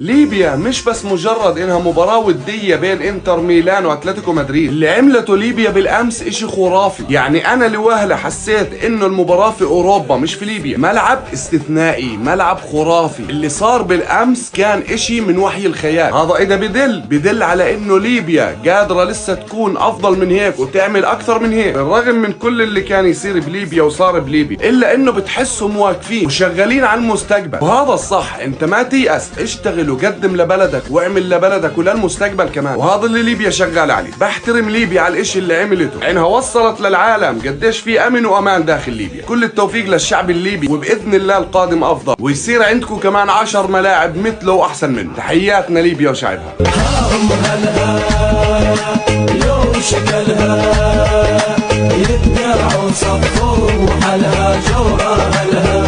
ليبيا مش بس مجرد انها مباراة ودية بين انتر ميلان واتلتيكو مدريد، اللي عملته ليبيا بالامس اشي خرافي. يعني انا لوهلة حسيت انه المباراة في اوروبا مش في ليبيا. ملعب استثنائي، ملعب خرافي. اللي صار بالامس كان اشي من وحي الخيال. هذا اذا بدل على انه ليبيا قادرة لسه تكون افضل من هيك وتعمل اكثر من هيك، بالرغم من كل اللي كان يصير بليبيا وصار بليبيا، الا انه بتحسهم واقفين وشغالين على المستقبل. وهذا الصح، انت ما تيأس، اشتغل وقدم لبلدك واعمل لبلدك وللمستقبل كمان. وهذا اللي ليبيا شغال عليه. بحترم ليبيا على الاشي اللي عملته، انها وصلت للعالم قديش في امن وامان داخل ليبيا. كل التوفيق للشعب الليبي، وباذن الله القادم افضل، ويصير عندكم كمان 10 ملاعب مثله واحسن منه. تحياتنا ليبيا وشعبها. يوم شكلها يتقرعوا صفوا وحلها جورها لها.